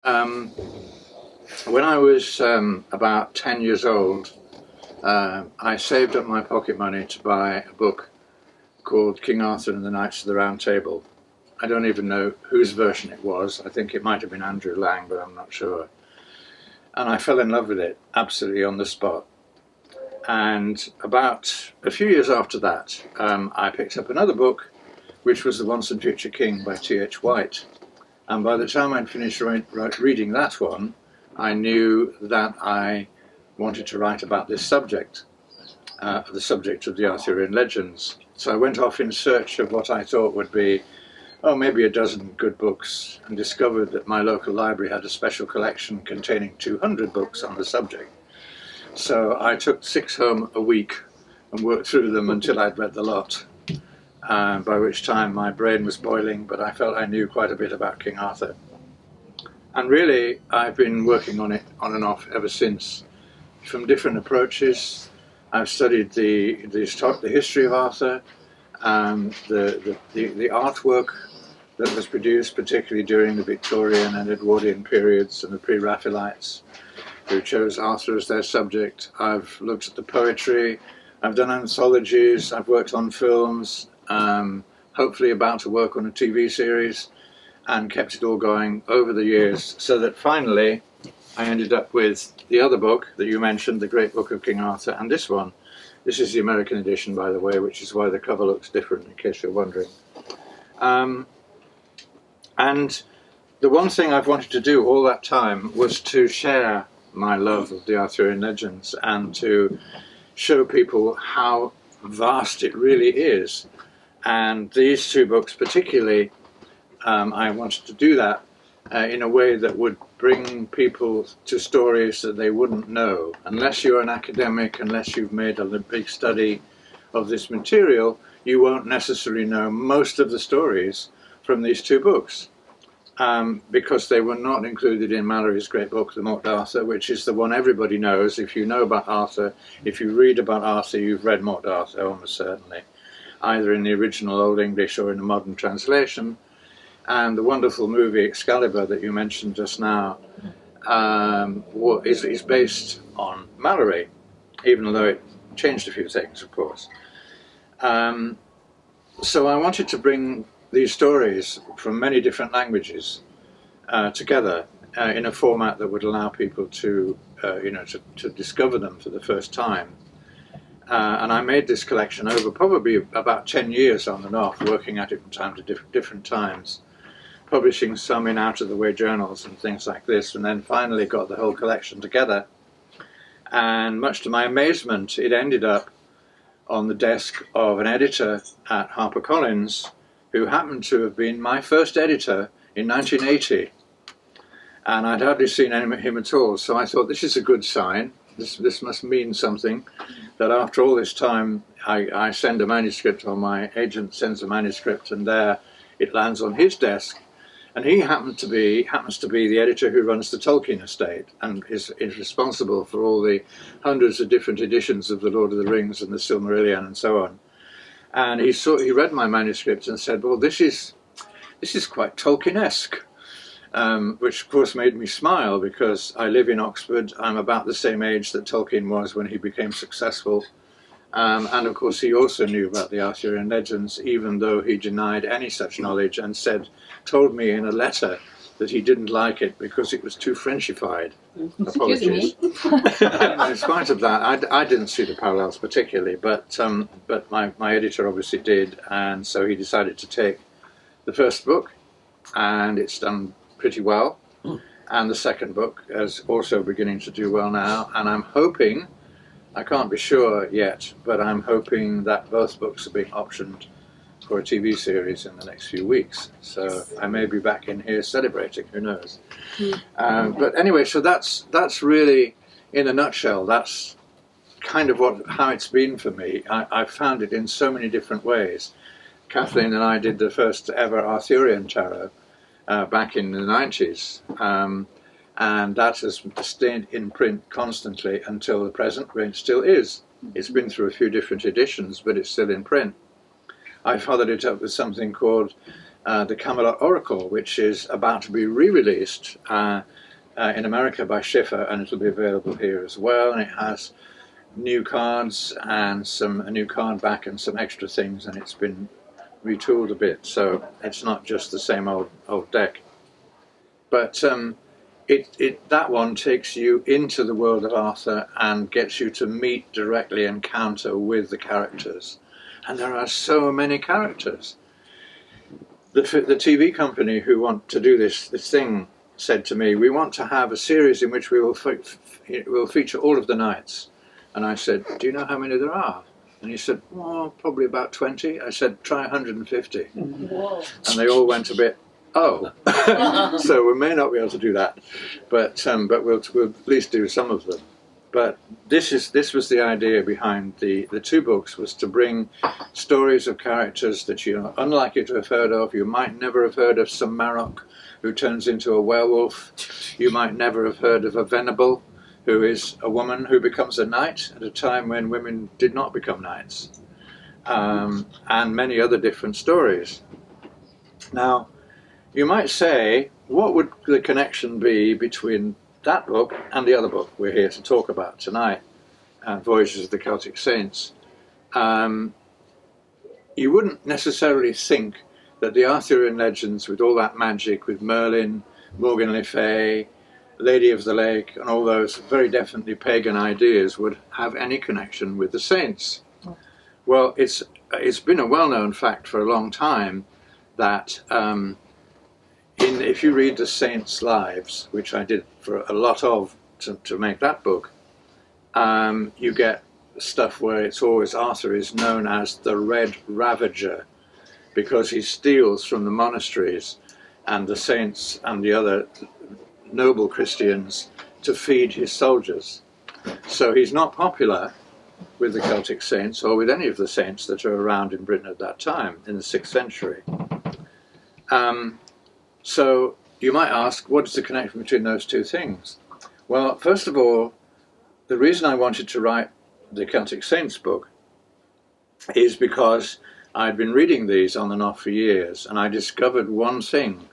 When I was about 10 years old, I saved up my pocket money to buy a book called King Arthur and the Knights of the Round Table. I don't even know whose version it was. I think it might have been Andrew Lang, but I'm not sure. And I fell in love with it absolutely on the spot. And about a few years after that, I picked up another book, which was The Once and Future King by T.H. White. And by the time I'd finished reading that one, I knew that I wanted to write about this subject, the subject of the Arthurian legends. So I went off in search of what I thought would be, maybe a dozen good books, and discovered that my local library had a special collection containing 200 books on the subject. So I took 6 home a week and worked through them until I'd read the lot, by which time my brain was boiling, but I felt I knew quite a bit about King Arthur. And really, I've been working on it on and off ever since, from different approaches. I've studied the history of Arthur, the artwork that was produced, particularly during the Victorian and Edwardian periods and the pre-Raphaelites, who chose Arthur as their subject. I've looked at the poetry, I've done anthologies, I've worked on films, hopefully about to work on a TV series, and kept it all going over the years, so that finally I ended up with the other book that you mentioned, The Great Book of King Arthur, and this one. This is the American edition, by the way, which is why the cover looks different, in case you're wondering. And the one thing I've wanted to do all that time was to share my love of the Arthurian legends and to show people how vast it really is. And these 2 books particularly, I wanted to do that in a way that would bring people to stories that they wouldn't know. Unless you're an academic, unless you've made a big study of this material, you won't necessarily know most of the stories from these 2 books, because they were not included in Mallory's great book, The Morte d'Arthur, which is the one everybody knows. If you know about Arthur, if you read about Arthur, you've read Morte d'Arthur, almost certainly, either in the original Old English or in a modern translation. And the wonderful movie Excalibur that you mentioned just now is based on Mallory, even though it changed a few things, of course. So I wanted to bring these stories from many different languages together in a format that would allow people to discover them for the first time. And I made this collection over probably about 10 years on and off, working at it from time to different times, publishing some in out-of-the-way journals and things like this, and then finally got the whole collection together. And much to my amazement, it ended up on the desk of an editor at HarperCollins, who happened to have been my first editor in 1980. And I'd hardly seen him at all, so I thought, this is a good sign. This must mean something, that after all this time, I send a manuscript, or my agent sends a manuscript, and there it lands on his desk. And he happens to be the editor who runs the Tolkien estate and is responsible for all the hundreds of different editions of The Lord of the Rings and the Silmarillion and so on. And he read my manuscript and said, well, this is quite Tolkien-esque, which of course made me smile, because I live in Oxford. I'm about the same age that Tolkien was when he became successful. And of course he also knew about the Arthurian legends, even though he denied any such knowledge and told me in a letter that he didn't like it because it was too Frenchified. Apologies. In spite of that, I didn't see the parallels particularly, but my editor obviously did, and so he decided to take the first book, and it's done pretty well. And the second book is also beginning to do well now, and I'm hoping, I can't be sure yet, but I'm hoping that both books are being optioned for a TV series in the next few weeks. So I may be back in here celebrating, who knows. But anyway, so that's really, in a nutshell, that's kind of how it's been for me. I've found it in so many different ways. Kathleen and I did the first ever Arthurian tarot back in the 90s. And that has stayed in print constantly until the present, where it still is. It's been through a few different editions, but it's still in print. I followed it up with something called the Camelot Oracle, which is about to be re-released in America by Schiffer, and it'll be available here as well. And it has new cards and a new card back and some extra things, and it's been retooled a bit, so it's not just the same old deck. But that one takes you into the world of Arthur and gets you to meet directly, encounter with the characters. And there are so many characters. The TV company who want to do this thing said to me, we want to have a series in which we will feature all of the knights. And I said, do you know how many there are? And he said, well, probably about 20. I said, try 150. Whoa. And they all went a bit, oh. So we may not be able to do that, but we'll at least do some of them. But this was the idea behind the two books, was to bring stories of characters that you're unlikely to have heard of. You might never have heard of some Marok who turns into a werewolf. You might never have heard of a Venable, who is a woman who becomes a knight at a time when women did not become knights, and many other different stories. Now, you might say, what would the connection be between that book and the other book we're here to talk about tonight, Voyages of the Celtic Saints? You wouldn't necessarily think that the Arthurian legends, with all that magic, with Merlin, Morgan Le Fay, Lady of the Lake, and all those very definitely pagan ideas, would have any connection with the saints. Well, it's been a well-known fact for a long time that if you read the saints' lives, which I did for a lot of to make that book, you get stuff where it's always Arthur is known as the Red Ravager, because he steals from the monasteries and the saints and the other noble Christians to feed his soldiers. So he's not popular with the Celtic saints or with any of the saints that are around in Britain at that time, in the 6th century. So you might ask, what is the connection between those two things? Well, first of all, the reason I wanted to write the Celtic Saints book is because I'd been reading these on and off for years, and I discovered one thing,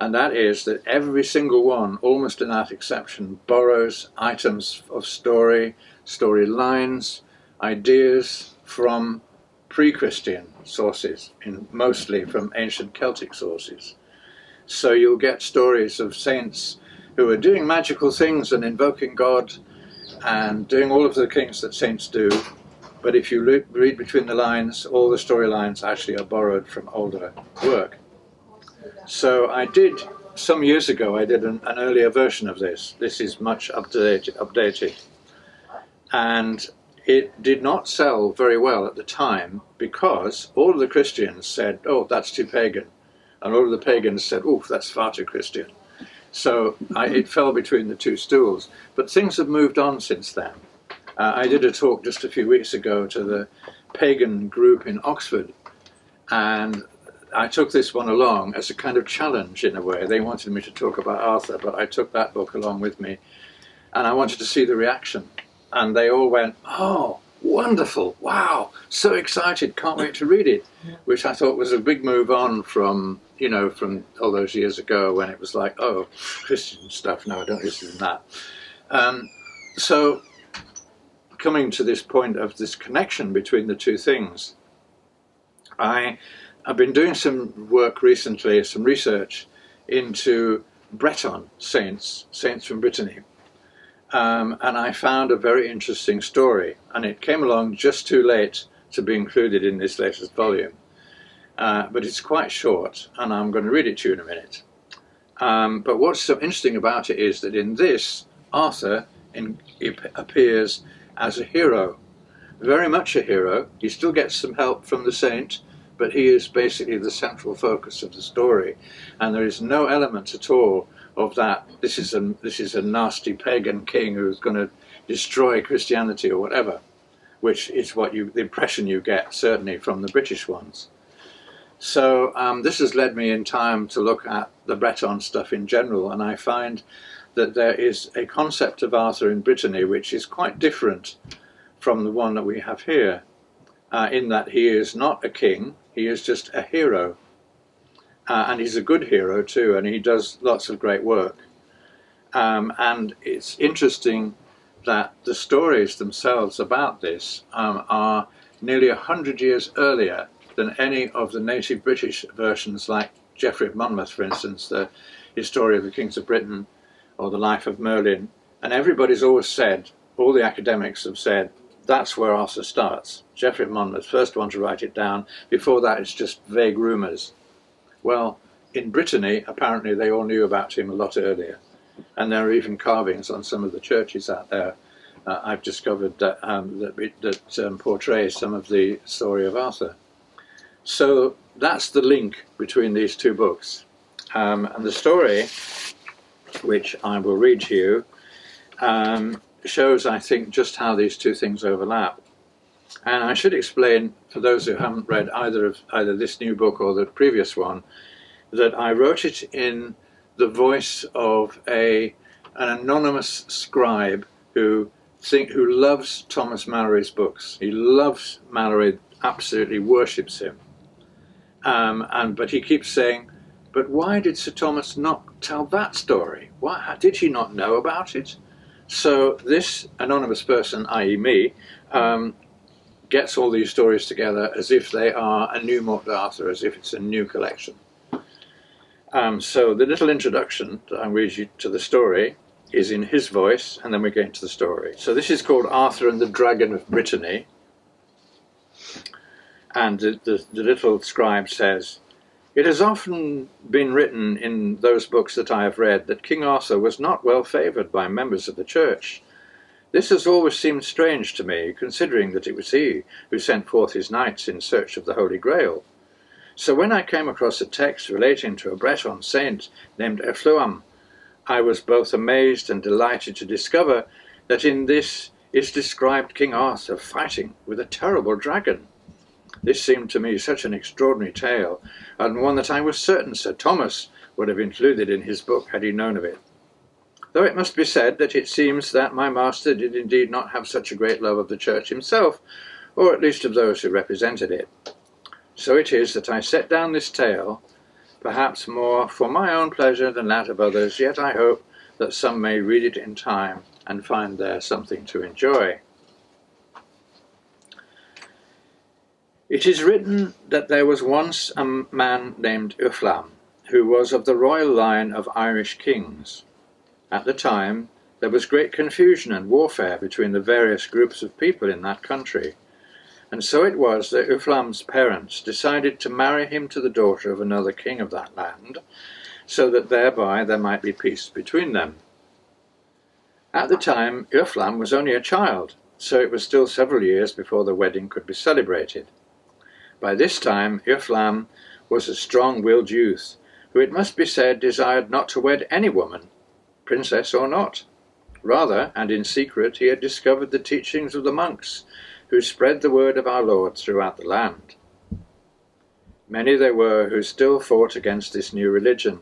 and that is that every single one, almost without exception, borrows items of storylines, ideas from pre-Christian sources, mostly from ancient Celtic sources. So you'll get stories of saints who are doing magical things and invoking God and doing all of the things that saints do. But if you read between the lines, all the storylines actually are borrowed from older work. So I did, some years ago, I did an earlier version of this. This is much updated. And it did not sell very well at the time because all of the Christians said, oh, that's too pagan. And all of the pagans said, oof, that's far too Christian. So it fell between the two stools. But things have moved on since then. I did a talk just a few weeks ago to the pagan group in Oxford, and I took this one along as a kind of challenge in a way. They wanted me to talk about Arthur, but I took that book along with me, and I wanted to see the reaction. And they all went, oh, wonderful, wow, so excited, can't wait to read it, which I thought was a big move on from all those years ago when it was like, oh, Christian stuff, no, I don't listen to that. So coming to this point of this connection between the two things, I've been doing some work recently, some research into Breton saints from Brittany. And I found a very interesting story, and it came along just too late to be included in this latest volume. But it's quite short, and I'm going to read it to you in a minute. But what's so interesting about it is that in this, Arthur appears as a hero, very much a hero. He still gets some help from the saint, but he is basically the central focus of the story, and there is no element at all of that. This is a nasty pagan king who's going to destroy Christianity or whatever, which is the impression you get certainly from the British ones. So this has led me in time to look at the Breton stuff in general, and I find that there is a concept of Arthur in Brittany which is quite different from the one that we have here, in that he is not a king, he is just a hero. and he's a good hero too, and he does lots of great work. And it's interesting that the stories themselves about this are nearly 100 years earlier than any of the native British versions, like Geoffrey of Monmouth, for instance, the History of the Kings of Britain, or the Life of Merlin. And everybody's always said, all the academics have said, that's where Arthur starts. Geoffrey of Monmouth, first one to write it down. Before that, it's just vague rumours. Well, in Brittany, apparently they all knew about him a lot earlier. And there are even carvings on some of the churches out there, I've discovered, that portray some of the story of Arthur. So that's the link between these two books. And the story, which I will read to you, shows, I think, just how these two things overlap. And I should explain, for those who haven't read either this new book or the previous one, that I wrote it in the voice of an anonymous scribe who loves Thomas Malory's books. He loves Malory, absolutely worships him. But he keeps saying, but why did Sir Thomas not tell that story? Did he not know about it? So this anonymous person, i.e. me, gets all these stories together as if they are a new Morte d'Arthur, as if it's a new collection. So the little introduction that I read you to the story is in his voice, and then we get into the story. So this is called Arthur and the Dragon of Brittany. And the little scribe says, it has often been written in those books that I have read that King Arthur was not well favoured by members of the church. This has always seemed strange to me, considering that it was he who sent forth his knights in search of the Holy Grail. So when I came across a text relating to a Breton saint named Effluam, I was both amazed and delighted to discover that in this is described King Arthur fighting with a terrible dragon. This seemed to me such an extraordinary tale, and one that I was certain Sir Thomas would have included in his book had he known of it. Though it must be said that it seems that my master did indeed not have such a great love of the church himself, or at least of those who represented it. So it is that I set down this tale, perhaps more for my own pleasure than that of others, yet I hope that some may read it in time and find there something to enjoy. It is written that there was once a man named Effluam, who was of the royal line of Irish kings. At the time, there was great confusion and warfare between the various groups of people in that country, and so it was that Effluam's parents decided to marry him to the daughter of another king of that land, so that thereby there might be peace between them. At the time, Effluam was only a child, so it was still several years before the wedding could be celebrated. By this time, Effluam was a strong-willed youth, who it must be said desired not to wed any woman, princess or not. Rather, and in secret, he had discovered the teachings of the monks, who spread the word of our Lord throughout the land. Many there were who still fought against this new religion,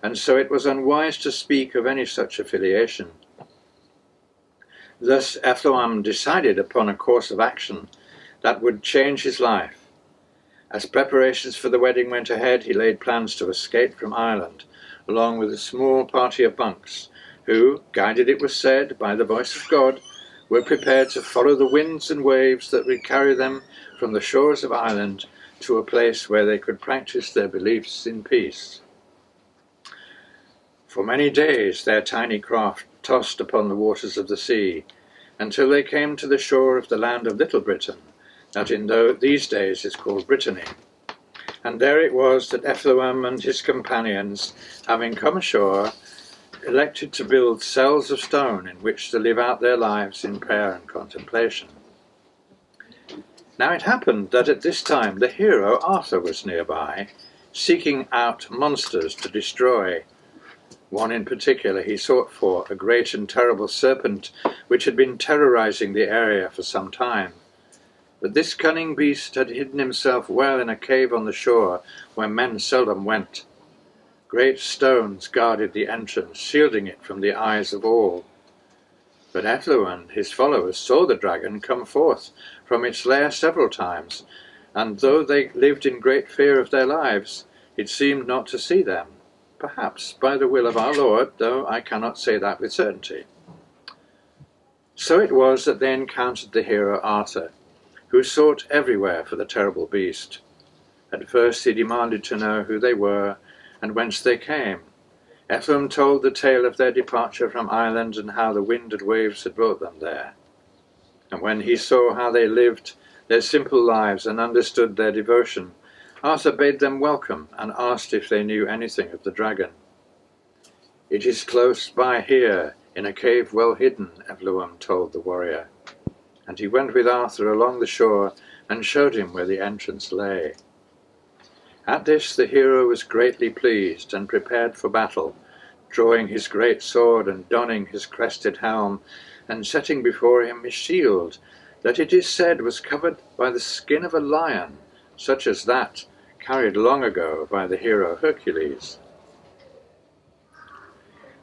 and so it was unwise to speak of any such affiliation. Thus Effluam decided upon a course of action that would change his life. As preparations for the wedding went ahead, he laid plans to escape from Ireland, along with a small party of monks, who, guided it was said by the voice of God, were prepared to follow the winds and waves that would carry them from the shores of Ireland to a place where they could practice their beliefs in peace. For many days their tiny craft tossed upon the waters of the sea, until they came to the shore of the land of Little Britain, that in these days is called Brittany. And there it was that Effluam and his companions, having come ashore, elected to build cells of stone in which to live out their lives in prayer and contemplation. Now it happened that at this time the hero Arthur was nearby, seeking out monsters to destroy. One in particular he sought for, a great and terrible serpent which had been terrorizing the area for some time. But this cunning beast had hidden himself well in a cave on the shore, where men seldom went. Great stones guarded the entrance, shielding it from the eyes of all. But Effluam and his followers saw the dragon come forth from its lair several times, and though they lived in great fear of their lives, It seemed not to see them, perhaps by the will of our Lord, though I cannot say that with certainty. So it was that they encountered the hero Arthur, who sought everywhere for the terrible beast. At first he demanded to know who they were and whence they came. Ephraim told the tale of their departure from Ireland and how the wind and waves had brought them there. And when he saw how they lived their simple lives and understood their devotion, Arthur bade them welcome and asked if they knew anything of the dragon. "It is close by here, in a cave well hidden," Ephraim told the warrior. And he went with Arthur along the shore and showed him where the entrance lay. At this the hero was greatly pleased and prepared for battle, drawing his great sword and donning his crested helm, and setting before him his shield, that it is said was covered by the skin of a lion, such as that carried long ago by the hero Hercules.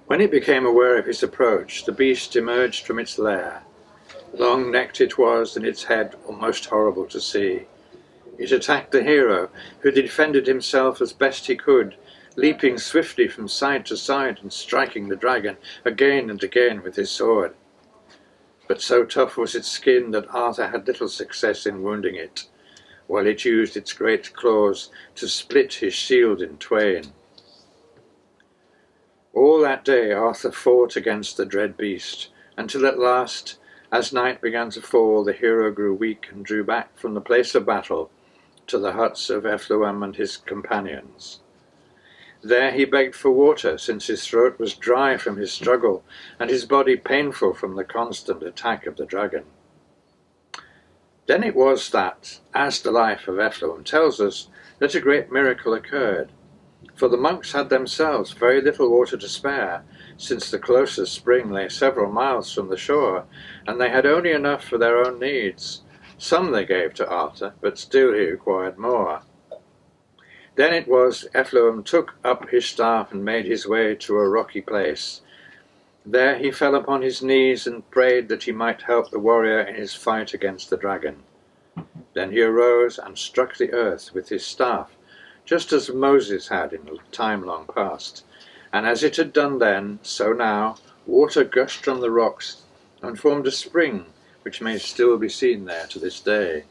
When it became aware of his approach, the beast emerged from its lair. Long-necked it was, and its head almost horrible to see. It attacked the hero, who defended himself as best he could, leaping swiftly from side to side and striking the dragon again and again with his sword. But so tough was its skin that Arthur had little success in wounding it, while it used its great claws to split his shield in twain. All that day Arthur fought against the dread beast, until at last, as night began to fall, the hero grew weak and drew back from the place of battle to the huts of Ephraim and his companions. There he begged for water, since his throat was dry from his struggle, and his body painful from the constant attack of the dragon. Then it was that, as the life of Ephraim tells us, that a great miracle occurred. For the monks had themselves very little water to spare, since the closest spring lay several miles from the shore, and they had only enough for their own needs. Some they gave to Arthur, but still he required more. Then it was Ephraim took up his staff and made his way to a rocky place. There he fell upon his knees and prayed that he might help the warrior in his fight against the dragon. Then he arose and struck the earth with his staff, just as Moses had in a time long past. And as it had done then, so now, water gushed from the rocks and formed a spring, which may still be seen there to this day.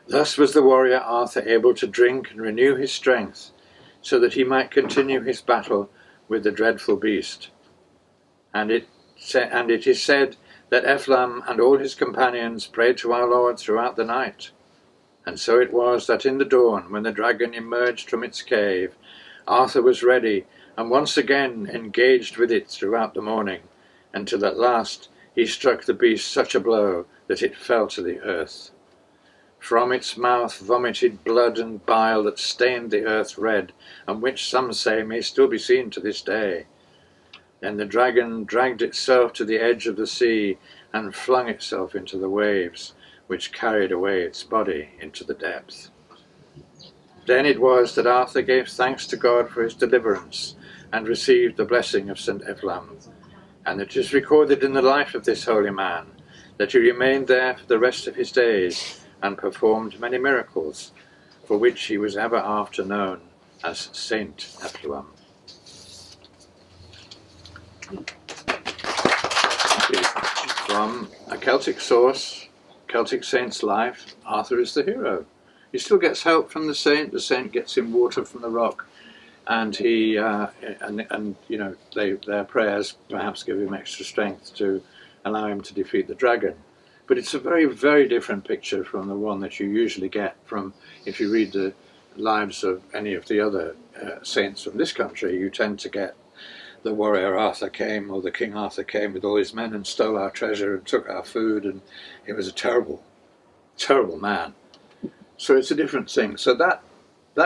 Thus was the warrior Arthur able to drink and renew his strength, so that he might continue his battle with the dreadful beast. And it is said that Ephraim and all his companions prayed to our Lord throughout the night. And so it was that in the dawn, when the dragon emerged from its cave, Arthur was ready, and once again engaged with it throughout the morning, until at last he struck the beast such a blow that it fell to the earth. From its mouth vomited blood and bile that stained the earth red, and which some say may still be seen to this day. Then the dragon dragged itself to the edge of the sea and flung itself into the waves, which carried away its body into the depth. Then it was that Arthur gave thanks to God for his deliverance, and received the blessing of St. Ephraim. And it is recorded in the life of this holy man that he remained there for the rest of his days, and performed many miracles, for which he was ever after known as Saint Ephraim. From a Celtic source, Celtic saint's life, Arthur is the hero. He still gets help from the saint gets him water from the rock, and he their prayers perhaps give him extra strength to allow him to defeat the dragon. But it's a very, very different picture from the one that you usually get from, if you read the lives of any of the other saints from this country, you tend to get the warrior Arthur came, or the King Arthur came with all his men and stole our treasure and took our food, and he was a terrible, terrible man. So it's a different thing. So that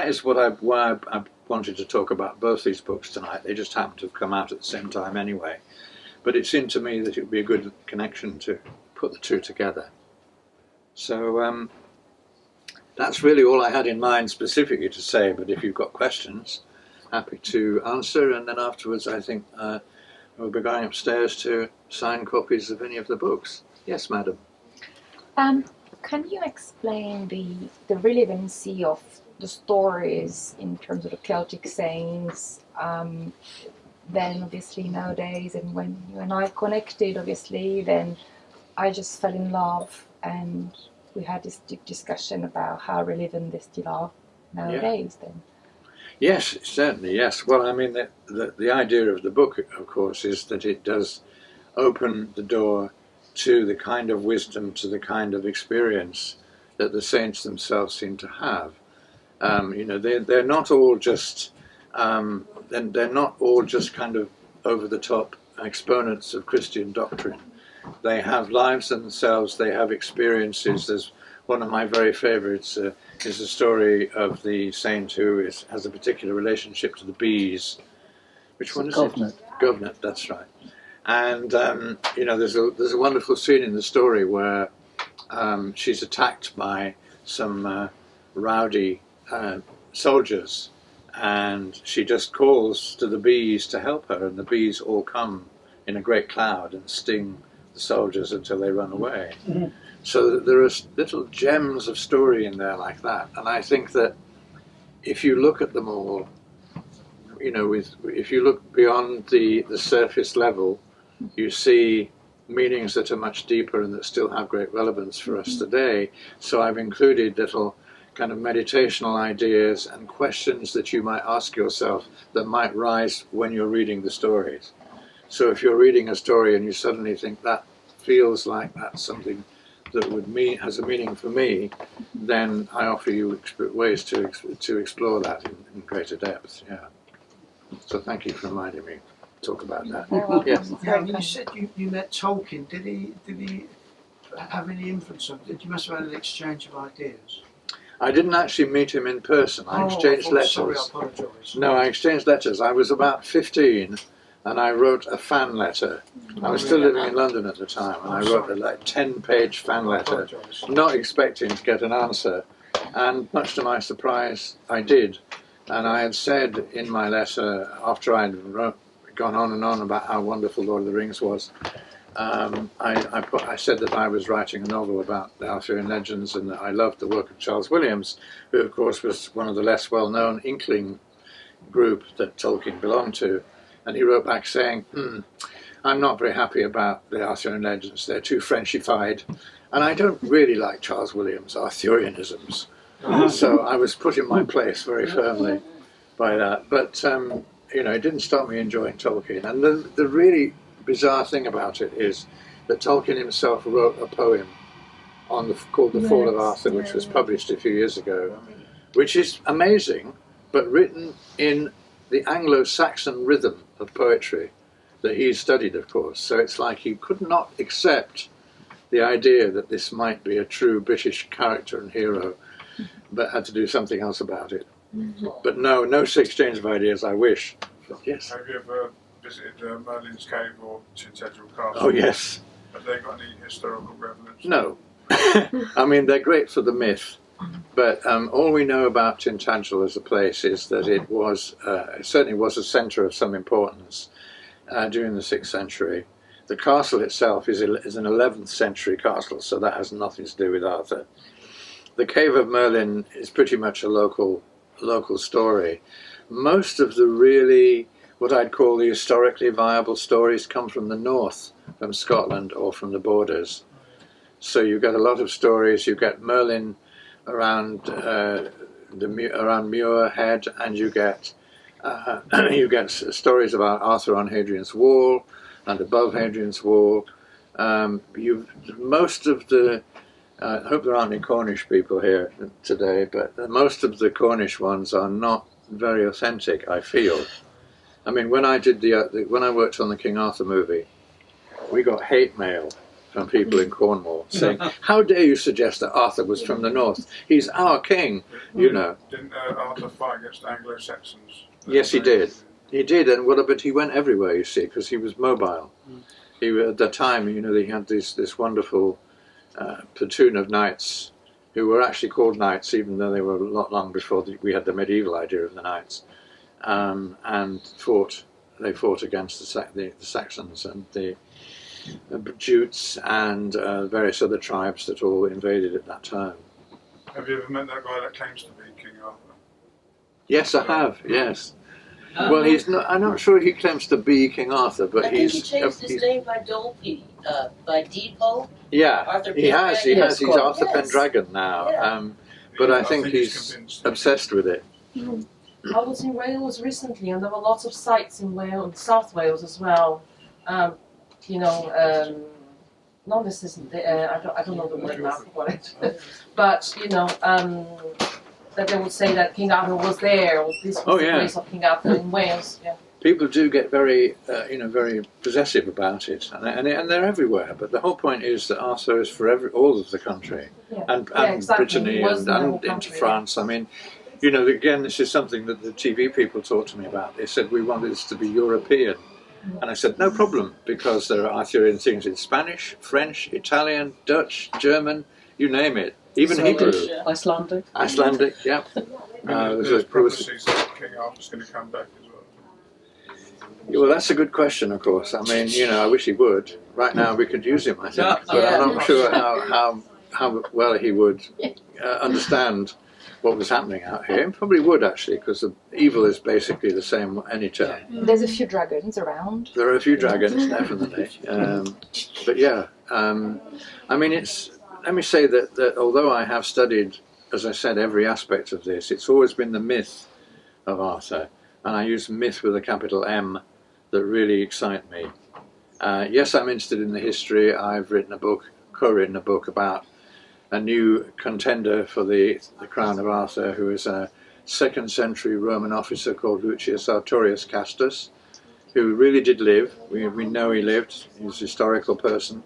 is why I wanted to talk about both these books tonight. They just happened to have come out at the same time anyway. But it seemed to me that it would be a good connection to put the two together. So that's really all I had in mind specifically to say, but if you've got questions, happy to answer, and then afterwards I think we'll be going upstairs to sign copies of any of the books. Yes, madam. Can you explain the relevancy of the stories in terms of the Celtic sayings. Then obviously nowadays, and when I connected, obviously, then I just fell in love, and we had this deep discussion about how relevant they still are nowadays. Yeah. Then. Yes, certainly, yes. Well, I mean, the idea of the book, of course, is that it does open the door to the kind of wisdom, to the kind of experience that the saints themselves seem to have. They're not all just they're not all just kind of over-the-top exponents of Christian doctrine. They have lives themselves. They have experiences. There's one of my very favourites is the story of the saint who has a particular relationship to the bees. Which one is it? Governor, that's right. And there's a wonderful scene in the story where she's attacked by some rowdy soldiers, and she just calls to the bees to help her, and the bees all come in a great cloud and sting the soldiers until they run away. Mm-hmm. So there are little gems of story in there like that, and I think that if you look at them all, if you look beyond the surface level, you see meanings that are much deeper and that still have great relevance for us today. So I've included little kind of meditational ideas and questions that you might ask yourself that might rise when you're reading the stories. So if you're reading a story and you suddenly think that feels like that's something that has a meaning for me, then I offer you ways to explore that in greater depth. Yeah. So thank you for reminding me to talk about that. Yes. Yeah, you said you met Tolkien. Did he have any influence on it? You must have had an exchange of ideas. I didn't actually meet him in person. I exchanged letters. Sorry, I apologise. No, I exchanged letters. I was about 15 and I wrote a fan letter. I was still living in London at the time, and I wrote a 10-page fan letter, not expecting to get an answer. And much to my surprise, I did. And I had said in my letter, after I'd gone on and on about how wonderful Lord of the Rings was, I said that I was writing a novel about the Arthurian legends and that I loved the work of Charles Williams, who of course was one of the less well-known Inkling group that Tolkien belonged to. And he wrote back saying, I'm not very happy about the Arthurian legends. They're too Frenchified. And I don't really like Charles Williams' Arthurianisms. So I was put in my place very firmly by that. But, it didn't stop me enjoying Tolkien. And the really bizarre thing about it is that Tolkien himself wrote a poem called The Fall of Arthur, which was published a few years ago, which is amazing, but written in the Anglo-Saxon rhythm of poetry that he studied, of course. So it's like he could not accept the idea that this might be a true British character and hero, but had to do something else about it. But no exchange of ideas, I wish. But yes. Have you ever visited Merlin's Cave or Tintagel Castle? Oh, yes. Have they got any historical relevance? No. I mean, they're great for the myth. But all we know about Tintagel as a place is that it certainly was a centre of some importance during the 6th century. The castle itself is an 11th century castle, so that has nothing to do with Arthur. The Cave of Merlin is pretty much a local story. Most of the really, what I'd call the historically viable stories, come from the north, from Scotland or from the borders. So you get a lot of stories. You get Merlin around Muirhead, and you get stories about Arthur on Hadrian's Wall and above Hadrian's Wall. Most of the I hope there aren't any Cornish people here today, but most of the Cornish ones are not very authentic, I feel. I mean, when I did when I worked on the King Arthur movie, we got hate mail from people in Cornwall saying, how dare you suggest that Arthur was from the north? He's our king, you know. Didn't Arthur fight against Anglo-Saxons? Yes, he did. He did, and but he went everywhere, you see, because he was mobile. At the time, he had this wonderful platoon of knights who were actually called knights, even though they were a lot long before we had the medieval idea of the knights, and they fought against the Saxons and the Jutes and various other tribes that all invaded at that time. Have you ever met that guy that claims to be King Arthur? Yes, I have. Yes. Well, he's not. I'm not sure he claims to be King Arthur, but I think he changed his name by Dolby, by Depot. Yeah, Arthur he has. He Pendragon. has. He's Arthur Yes. Pendragon now. Yeah. But I I think think he's he's convinced. obsessed with it. I was in Wales recently, and there were lots of sites in Wales, South Wales as well. No, this isn't. I don't know the word now for it. But that they would say that King Arthur was there, or this was the place of King Arthur in Wales. Yeah. People do get very, very possessive about it, and they're everywhere. But the whole point is that Arthur is for all of the country, Yeah. and Exactly. Brittany He was in the whole and into country, France. I mean, again, this is something that the TV people talked to me about. They said we wanted this to be European, and I said no problem, because there are Arthurian things in Spanish, French, Italian, Dutch, German, you name it, even Hebrew, Icelandic. Icelandic, yeah. There's prophecies that King Arthur's going to come back as well. Well, that's a good question, of course. I mean, I wish he would. Right now, we could use him, I think, but I'm not sure how well he would understand what was happening out here. He probably would, actually, because the evil is basically the same any time. There's a few dragons around. There are a few dragons, definitely. But yeah, I mean, let me say that although I have studied, as I said, every aspect of this, it's always been the myth of Arthur, and I use myth with a capital M, that really excite me. Yes, I'm interested in the history. I've co-written a book about a new contender for the crown of Arthur, who is a 2nd century Roman officer called Lucius Artorius Castus, who really did live. We know he lived. He was a historical person.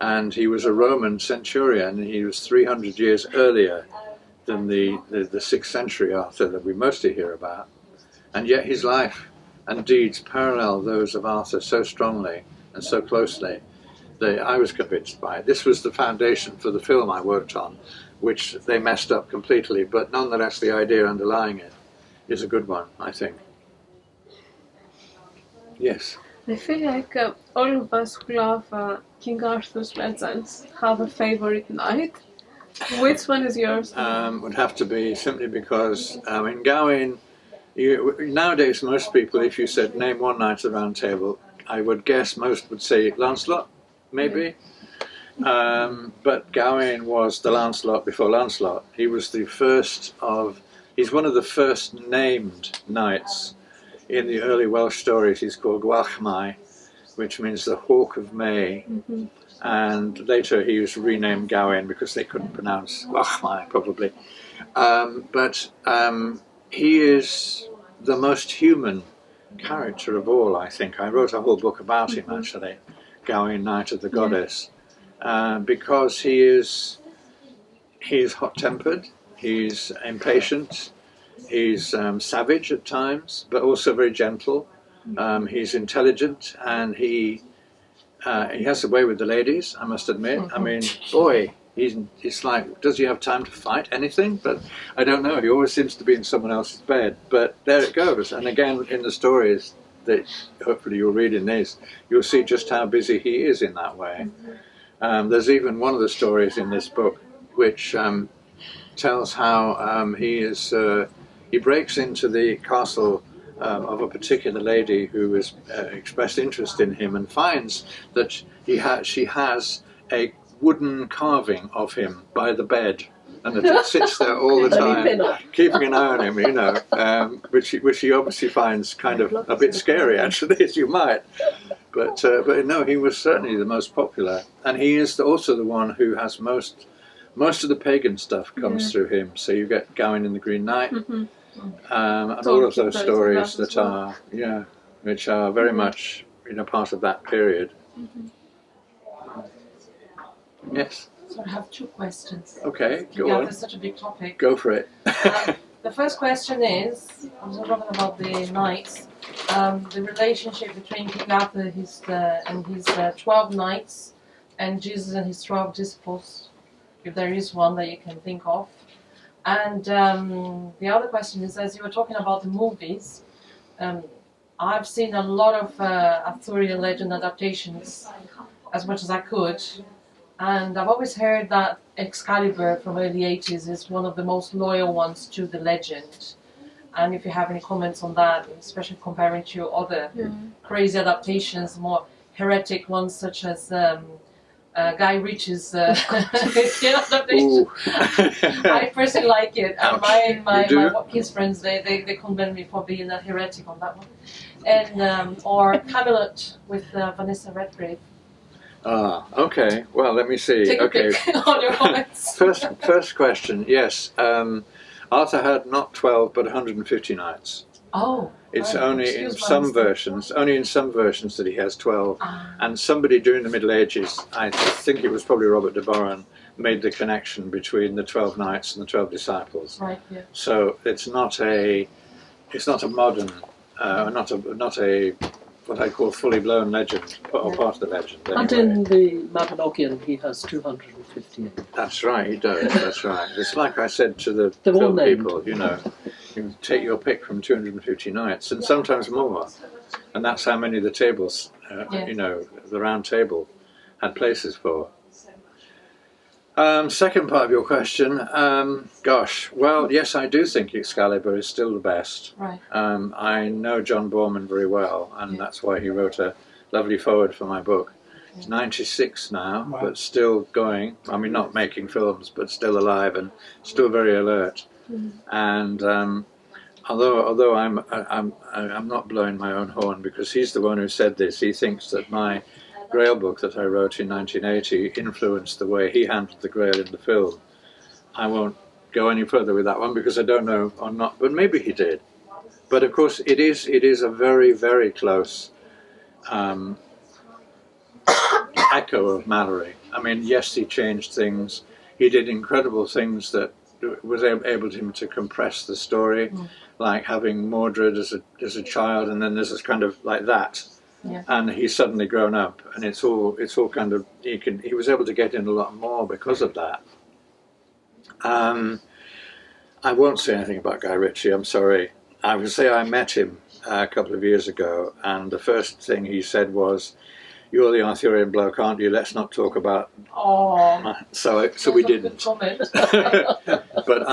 And he was a Roman centurion. He was 300 years earlier than the 6th century Arthur that we mostly hear about. And yet his life and deeds parallel those of Arthur so strongly and so closely that I was convinced by it. This was the foundation for the film I worked on, which they messed up completely, but nonetheless the idea underlying it is a good one, I think. Yes? I feel like all of us who love King Arthur's legends have a favorite knight. Which one is yours? Would have to be simply because in Gawain, nowadays most people, if you said name one knight of the Round Table, I would guess most would say Lancelot, maybe. But Gawain was the Lancelot before Lancelot. He was he's one of the first named knights. In the early Welsh stories, he's called Gwalchmai, which means the Hawk of May. Mm-hmm. And later he was renamed Gawain because they couldn't pronounce Gwalchmai, probably. But he is the most human character of all, I think. I wrote a whole book about him, actually, Gawain, Knight of the Goddess, because he is hot-tempered, he's impatient, he's savage at times, but also very gentle. He's intelligent, and he has a way with the ladies, I must admit. I mean, boy, it's like, does he have time to fight anything? But I don't know, he always seems to be in someone else's bed. But there it goes. And again, in the stories that hopefully you'll read in this, you'll see just how busy he is in that way. There's even one of the stories in this book which tells how he breaks into the castle of a particular lady who has expressed interest in him, and finds that she has a wooden carving of him by the bed, and that it sits there all the time, keeping an eye on him, which he obviously finds kind of a bit scary, actually, as you might. But no, he was certainly the most popular, and he is also the one who has most of the pagan stuff comes through him. So you get Gawain and the Green Knight, and all of those stories that are, which are very much part of that period. Yes. So I have two questions. Okay, go Yeah, on. that's such a big topic. Go for it. The first question is, I was talking about the knights, the relationship between King Arthur and his 12 knights, and Jesus and his 12 disciples, if there is one that you can think of. And the other question is, as you were talking about the movies, I've seen a lot of Arthurian legend adaptations, as much as I could. And I've always heard that Excalibur from early 80s is one of the most loyal ones to the legend. And if you have any comments on that, especially comparing to other crazy adaptations, more heretic ones such as Guy Ritchie's adaptation. I personally like it, and his friends they condemn me for being a heretic on that one. And or Camelot with Vanessa Redgrave. Ah, okay. Well, let me see. Take a pick on your comments. First question. Yes, Arthur had not 12 but 150 knights. Oh. It's right. only in some versions. Only in some versions that he has 12. And somebody during the Middle Ages, I think it was probably Robert de Boron, made the connection between the 12 knights and the 12 disciples. Right. Yeah. So it's not a modern, not a what I call fully blown legend, or part of the legend. Anyway. And in the Mabinogion, he has 258. That's right, he does. That's right. It's like I said to the They're all film named. people, you know, you take your pick from 250 knights, and sometimes more. And that's how many the tables, you know, the round table had places for. Second part of your question, gosh, well, yes, I do think Excalibur is still the best. Right. I know John Boorman very well, and that's why he wrote a lovely foreword for my book. He's 96 now, but still going. I mean, not making films, but still alive and still very alert. And although I'm not blowing my own horn, because he's the one who said this. He thinks that my Grail book that I wrote in 1980 influenced the way he handled the Grail in the film. I won't go any further with that one because I don't know or not, but maybe he did. But of course, it is a very, very close echo of Mallory. I mean, yes, he changed things. He did incredible things that was able him to compress the story, like having Mordred as a child, and then there's this kind of like that. Yeah. And he's suddenly grown up, and it's all kind of he was able to get in a lot more because of that. I won't say anything about Guy Ritchie. I'm sorry. I would say I met him a couple of years ago, and the first thing he said was, "You're the Arthurian bloke, aren't you? Let's not talk about." Oh. So we didn't. But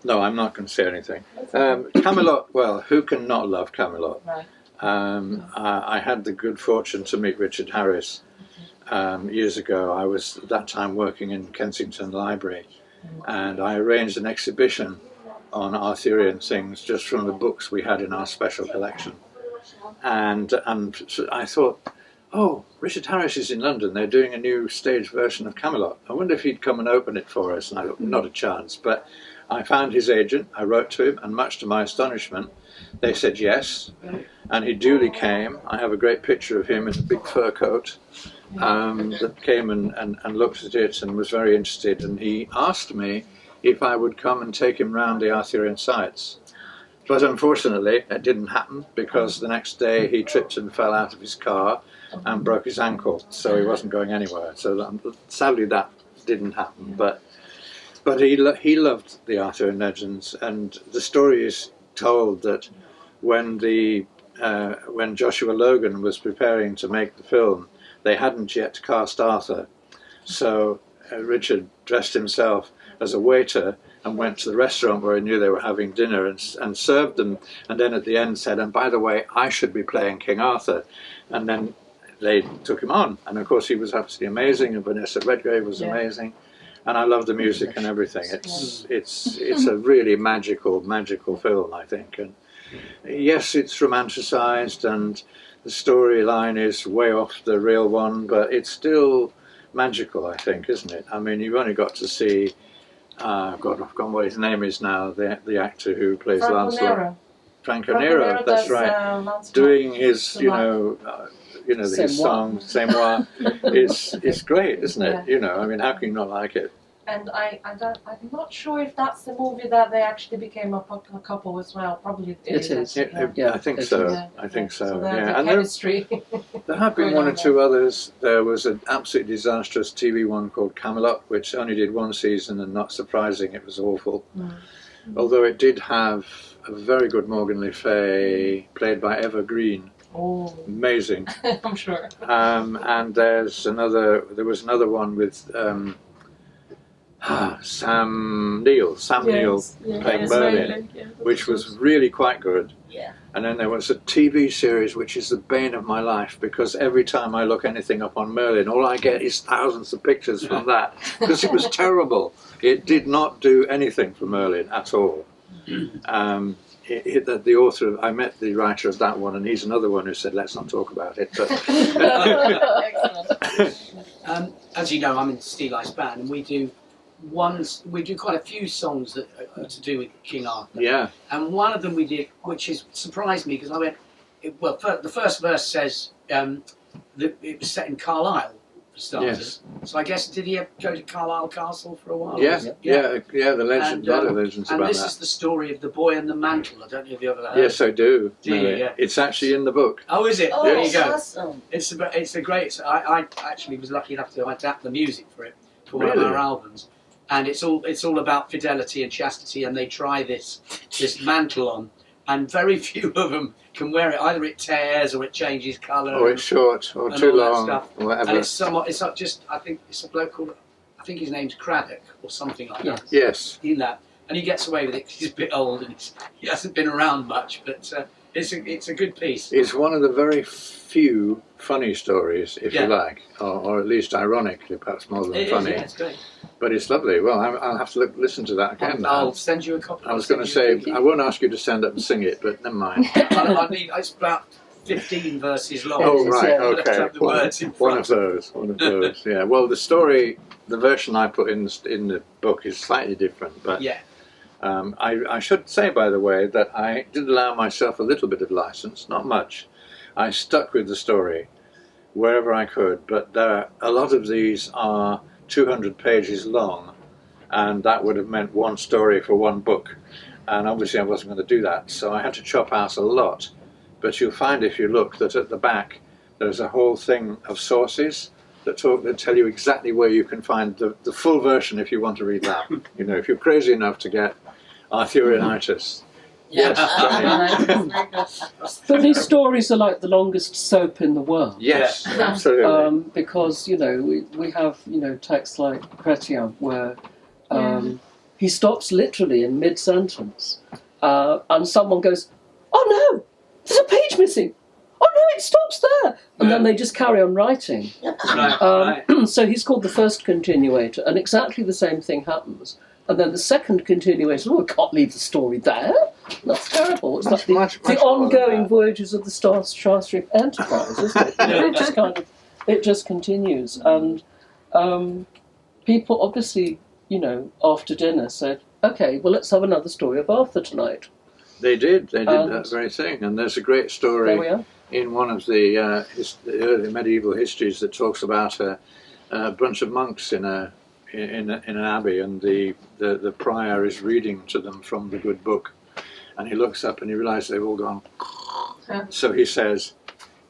no, I'm not going to say anything. Camelot. Well, who can not love Camelot? Right. I had the good fortune to meet Richard Harris years ago. I was at that time working in Kensington Library, and I arranged an exhibition on Arthurian things just from the books we had in our special collection. And so I thought, oh, Richard Harris is in London. They're doing a new stage version of Camelot. I wonder if he'd come and open it for us. And I thought, not a chance. But I found his agent. I wrote to him, and much to my astonishment, they said yes, and he duly came. I have a great picture of him in a big fur coat that came and looked at it and was very interested, and he asked me if I would come and take him round the Arthurian sites. But unfortunately, it didn't happen, because the next day he tripped and fell out of his car and broke his ankle, so he wasn't going anywhere. So sadly that didn't happen, but he loved the Arthurian legends, and the story is told that when Joshua Logan was preparing to make the film, they hadn't yet cast Arthur, so Richard dressed himself as a waiter and went to the restaurant where he knew they were having dinner and served them, and then at the end said, "And by the way, I should be playing King Arthur." And then they took him on, and of course he was absolutely amazing, and Vanessa Redgrave was amazing. And I love the music and everything. It's a really magical film, I think. And yes, it's romanticised, and the storyline is way off the real one, but it's still magical, I think, isn't it? I mean, you've only got to see, I've forgotten what his name is now, the actor who plays Lancelot. Franco Nero, that's right. Doing his, his song, C'est moi, it's great, isn't it? You know, I mean, how can you not like it? And I'm not sure if that's the movie that they actually became a couple as well. Probably it is. I think so. I think so. The And chemistry. there have been one or two others. There was an absolutely disastrous TV one called Camelot, which only did one season, and not surprising, it was awful. Although it did have a very good Morgan Le Fay, played by Eva Green, Oh, Amazing. I'm sure. And there was another one with Sam Neill playing Merlin, which was really quite good. Yeah. And then there was a TV series which is the bane of my life, because every time I look anything up on Merlin, all I get is thousands of pictures from that, because it was terrible. It did not do anything for Merlin at all. The author, I met the writer of that one, and he's another one who said, let's not talk about it. But as you know, I'm in the Steel Ice Band, and we do quite a few songs that are to do with King Arthur. Yeah. And one of them we did, which surprised me, because I went, the first verse says that it was set in Carlisle, for starters. Yes. So I guess, did he go to Carlisle Castle for a while? Yeah, the legend, a lot of legends and about this that. is the story of the boy and the mantle. I don't know if you ever heard. Yes, I do. Do you? Yeah. It's actually in the book. Oh, is it? Oh, There you go. awesome. It's a great. I actually was lucky enough to adapt the music for it for one of Really? our albums, and it's all about fidelity and chastity. And they try this mantle on, and very few of them can wear it. Either it tears or it changes colour. Or it's short, or and too all that long, stuff. or whatever. And it's somewhat. It's not just. I think it's a bloke called. I think his name's Craddock or something like that. Yes. In that, and he gets away with it 'cause he's a bit old and he hasn't been around much. But it's a good piece. It's one of the very few funny stories, if Yeah. you like, or at least ironically, perhaps more than It is, funny. yeah, it's great. But it's lovely. Well, I'll have to listen to that again now. I'll send you a copy. I was going to say, I won't ask you to stand up and sing it, but never mind. I need. It's about 15 verses long. Oh, right, yeah. I'll have to okay. have the words in One of front. those, yeah. Well, the story, the version I put in the book is slightly different, but Yeah. I should say, by the way, that I did allow myself a little bit of license, not much. I stuck with the story wherever I could, but a lot of these are 200 pages long, and that would have meant one story for one book, and obviously I wasn't going to do that, so I had to chop out a lot. But you'll find, if you look, that at the back there's a whole thing of sources that tell you exactly where you can find the full version if you want to read that. You know, if you're crazy enough to get Arthurianitis. Yes, But these stories are like the longest soap in the world. yes, absolutely. Because, we have, texts like Chrétien where he stops literally in mid-sentence and someone goes, oh no, there's a page missing. Oh no, it stops there. And then they just carry on writing. Right. So he's called the first continuator, and exactly the same thing happens. And then the second continuator, I can't leave the story there. That's terrible. It's like Much the more than ongoing that. voyages of the Starship Enterprise, isn't it? It just continues. And people obviously, after dinner said, okay, well, let's have another story of Arthur tonight. They did And that very thing. And there's a great There story we are. in one of the early medieval histories that talks about a bunch of monks in an abbey, and the prior is reading to them from the good book, and he looks up and he realizes they've all gone. So he says,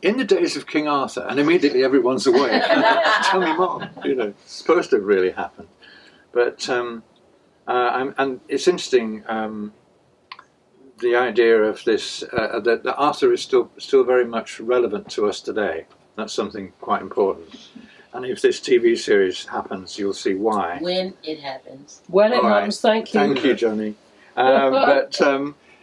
in the days of King Arthur, and immediately everyone's awake. Tell me more. It's supposed to have really happened. But and it's interesting, the idea of this, that Arthur is still very much relevant to us today. That's something quite important. And if this TV series happens, you'll see why. When it happens. When it All right. happens, thank you. Thank you, Johnny.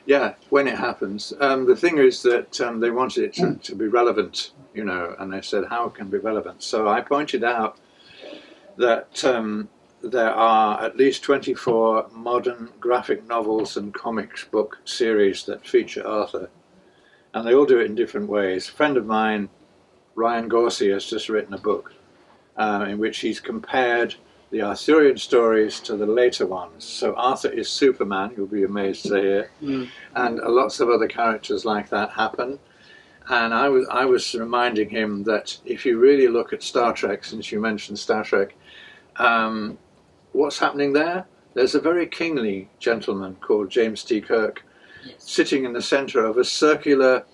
Yeah, when it happens. The thing is that they wanted it to be relevant, and they said, how can it be relevant? So I pointed out that there are at least 24 modern graphic novels and comics book series that feature Arthur. And they all do it in different ways. A friend of mine, Ryan Gorsey, has just written a book in which he's compared the Arthurian stories to the later ones. So Arthur is Superman, you'll be amazed to hear, and lots of other characters like that happen. And I was reminding him that if you really look at Star Trek, since you mentioned Star Trek, what's happening there? There's a very kingly gentleman called James T. Kirk sitting in the centre of a circular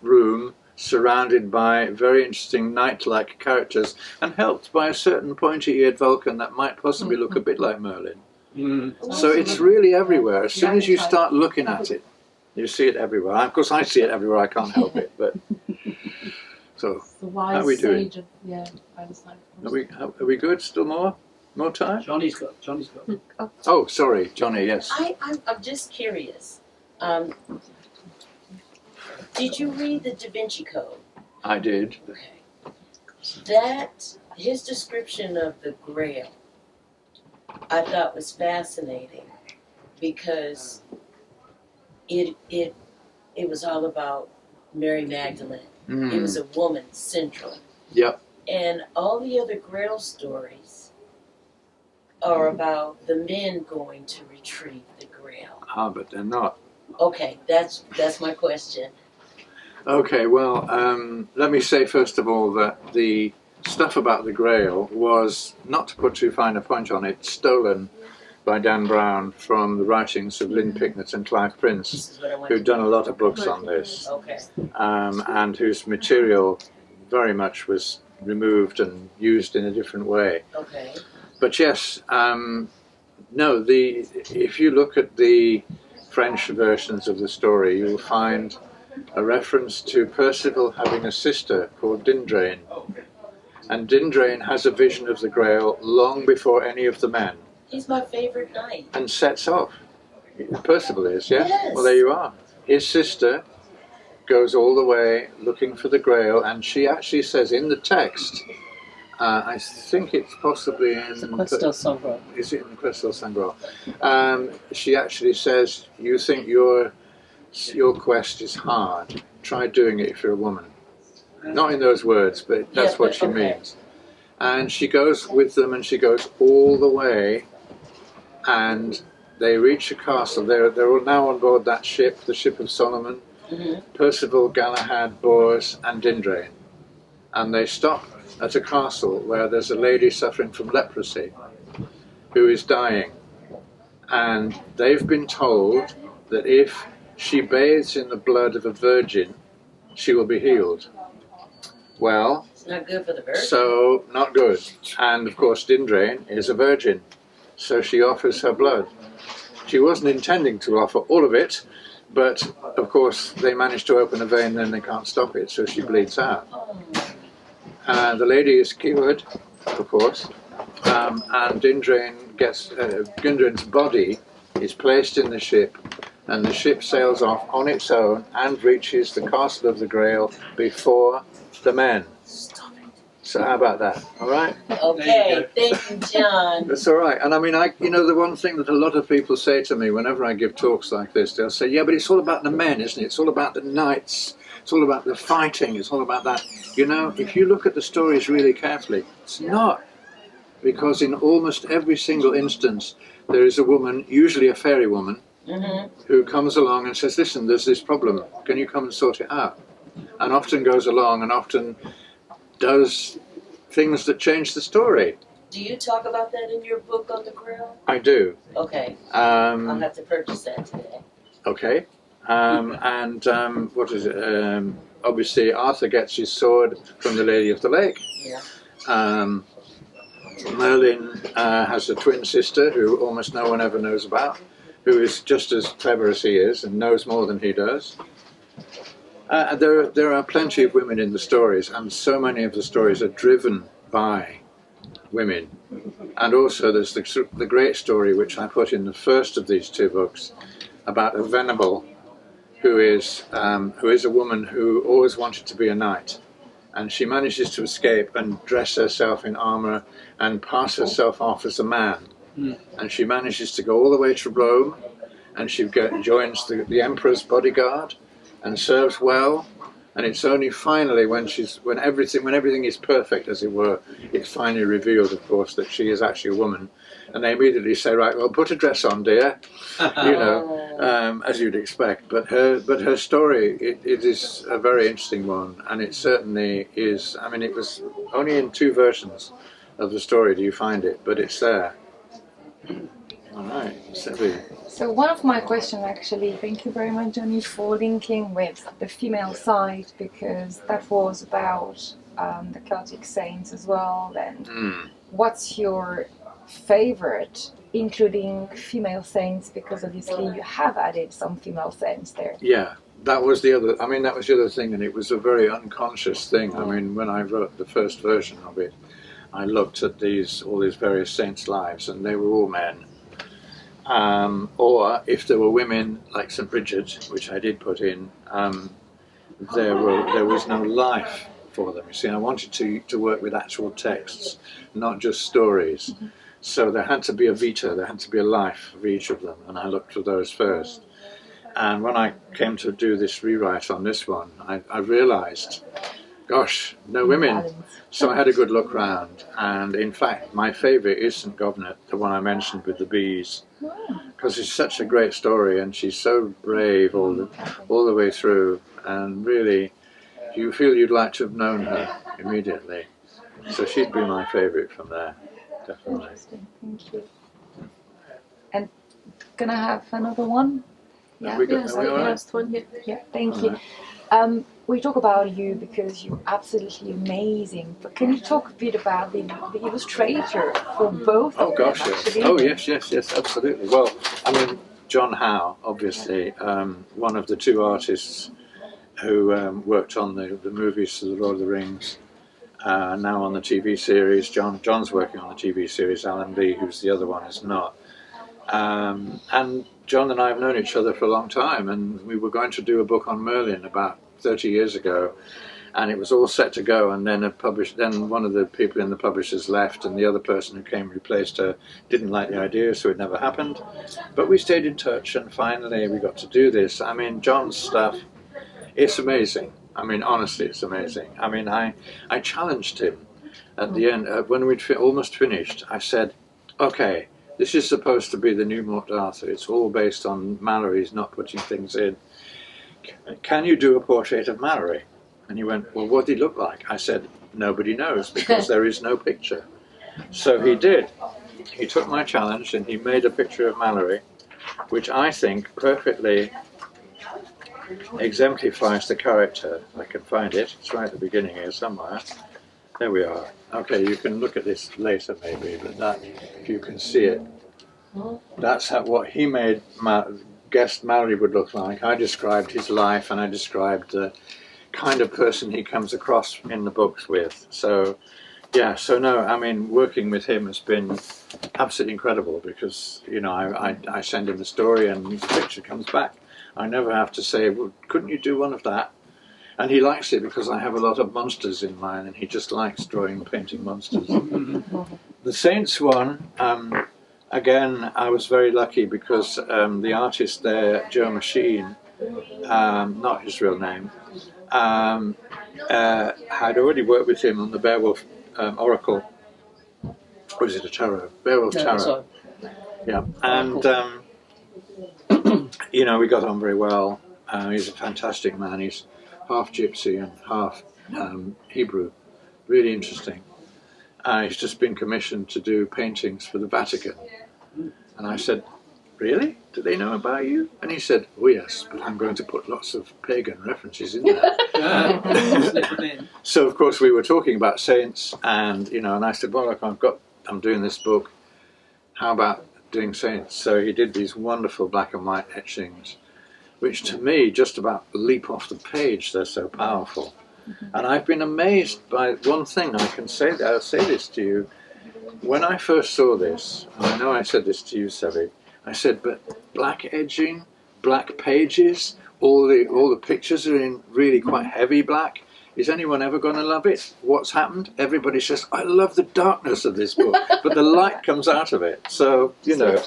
room surrounded by very interesting knight-like characters and helped by a certain pointy-eared Vulcan that might possibly look a bit like Merlin. So it's really everywhere. As soon as you start looking at it, You see it everywhere. Of course, I see it everywhere. I can't help it. But so, The wise how are we doing? sage of, by the side. Are we good? Still more time? Johnny's got. Oh, sorry, Johnny. Yes. I'm just curious. Did you read the Da Vinci Code? I did. Okay. His description of the Grail, I thought was fascinating because it was all about Mary Magdalene. It was a woman central. Yep. And all the other Grail stories are about the men going to retrieve the Grail. But they're not. Okay, that's my question. Okay, well, let me say first of all that the stuff about the Grail was, not to put too fine a point on it, stolen by Dan Brown from the writings of Lynn Picknett and Clive Prince, This is what I want who've done a lot of books on this, Okay. and whose material very much was removed and used in a different way. Okay. But yes, no, if you look at the French versions of the story, you will find a reference to Percival having a sister called Dindrain. And Dindrain has a vision of the Grail long before any of the men, He's my favorite knight. and sets off. Percival is, yeah? Yes. Well, there you are. His sister goes all the way looking for the Grail, and she actually says in the text, I think it's possibly in... The Quest del Sangre. Is it in Quest del Sangre? She actually says, you think your quest is hard. Try doing it if you're a woman. Not in those words, but that's what she means. And she goes with them, and she goes all the way, and they reach a castle. They're all now on board that ship, the ship of Solomon. Percival, Galahad, Bors, and Dindrain. And they stop at a castle where there's a lady suffering from leprosy who is dying. And they've been told that if she bathes in the blood of a virgin, she will be healed. Well, It's not good for the virgin. so not good. And of course, Dindrain is a virgin, so she offers her blood. She wasn't intending to offer all of it, but of course they manage to open a vein, then they can't stop it, so she bleeds out. The lady is cured, of course, and Dindrain's body is placed in the ship, and the ship sails off on its own and reaches the Castle of the Grail before the men. So how about that? All right? Okay, thank you, John. That's all right. And I mean, the one thing that a lot of people say to me whenever I give talks like this, they'll say, yeah, but it's all about the men, isn't it? It's all about the knights. It's all about the fighting. It's all about that. You know, if you look at the stories really carefully, it's not. Because in almost every single instance, there is a woman, usually a fairy woman, who comes along and says, listen, there's this problem. Can you come and sort it out? And often goes along and often does things that change the story. Do you talk about that in your book on the Grail? I do. Okay. I'll Um, have to purchase that today. okay. What is it? Obviously, Arthur gets his sword from the Lady of the Lake. Yeah. Merlin has a twin sister who almost no one ever knows about, who is just as clever as he is and knows more than he does. There are plenty of women in the stories, and so many of the stories are driven by women. And also there's the great story which I put in the first of these two books about a Venable who is a woman who always wanted to be a knight. And she manages to escape and dress herself in armour and pass herself off as a man. And she manages to go all the way to Rome, and she joins the emperor's bodyguard and serves well. And it's only finally when everything is perfect, as it were, it's finally revealed, of course, that she is actually a woman. And they immediately say, right, well, put a dress on, dear, as you'd expect. But her story, it is a very interesting one, and it certainly is. I mean, it was only in two versions of the story do you find it, but it's there. All right, Sevi. So one of my questions actually, thank you very much, Johnny, for linking with the female side, because that was about the Celtic saints as well. And what's your favorite including female saints, because obviously you have added some female saints there. Yeah, that was the other. I mean, that was the other thing, and it was a very unconscious thing. I mean, when I wrote the first version of it, I looked at all these various saints' lives, and they were all men. Or if there were women, like St. Bridget, which I did put in, there was no life for them. You see, I wanted to work with actual texts, not just stories. Mm-hmm. So there had to be a vita, there had to be a life for each of them, and I looked for those first. And when I came to do this rewrite on this one, I realised, gosh, no women. So I had a good look round, and in fact my favourite is St. Govnet, the one I mentioned with the bees, because it's such a great story, and she's so brave all the way through, and really you feel you'd like to have known her immediately. So she'd be my favourite from there, definitely. Interesting, thank you. And can I have another one? Yeah, Are we Yes, all the right? last one here. yeah, thank All you. right. We talk about you because you're absolutely amazing, but can you talk a bit about the illustrator for both Oh of gosh, them, yes. actually? Oh yes, absolutely. Well, I mean, John Howe, obviously, one of the two artists who worked on the movies for The Lord of the Rings, now on the TV series. John's working on the TV series, Alan B, who's the other one, is not. And John and I have known each other for a long time, and we were going to do a book on Merlin about 30 years ago, and it was all set to go, and then then one of the people in the publishers left, and the other person who came replaced her didn't like the idea, so it never happened. But we stayed in touch, and finally we got to do this. I mean, John's stuff, it's amazing. I mean, honestly, it's amazing. I mean, I challenged him at the end, when we'd almost finished. I said, okay, this is supposed to be the new Morte d'Arthur. It's all based on Mallory's not putting things in. Can you do a portrait of Mallory? And he went, well, what did he look like? I said, nobody knows, because there is no picture. So he did. He took my challenge and he made a picture of Mallory, which I think perfectly exemplifies the character. I can find it. It's right at the beginning here somewhere. There we are. Okay, you can look at this later maybe, but that, if you can see it, that's what he made guessed Mallory would look like. I described his life, and I described the kind of person he comes across in the books with. So, yeah, so no, I mean, working with him has been absolutely incredible, because, you know, I send him the story and his picture comes back. I never have to say, well, couldn't you do one of that? And he likes it because I have a lot of monsters in mine, and he just likes painting monsters. The Saints one, again, I was very lucky because the artist there, Joe Machine, not his real name, had already worked with him on the Beowulf Oracle. Or is it a tarot? Beowulf Tarot. Yeah, and you know, we got on very well. He's a fantastic man. He's half Gypsy and half Hebrew. Really interesting. He's just been commissioned to do paintings for the Vatican. And I said, really? Do they know about you? And he said, oh yes, but I'm going to put lots of pagan references in there. So of course we were talking about saints, and you know, and I said, well look, I'm doing this book, how about doing saints? So he did these wonderful black and white etchings, which to me just about leap off the page, they're so powerful. And I've been amazed by one thing. I'll say this to you. When I first saw this, and I know I said this to you, Sevi, I said, but black edging, black pages, all the pictures are in really quite heavy black. Is anyone ever going to love it? What's happened? Everybody says, I love the darkness of this book, but the light comes out of it. So, you know,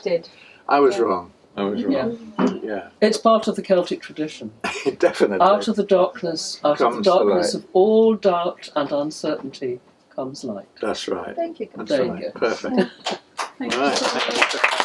I was wrong. I was wrong. Yeah. It's part of the Celtic tradition. Definitely. Out of the darkness, of all doubt and uncertainty comes light. That's right. Thank you. That's There you right. go. Perfect. Thank All right. you so much.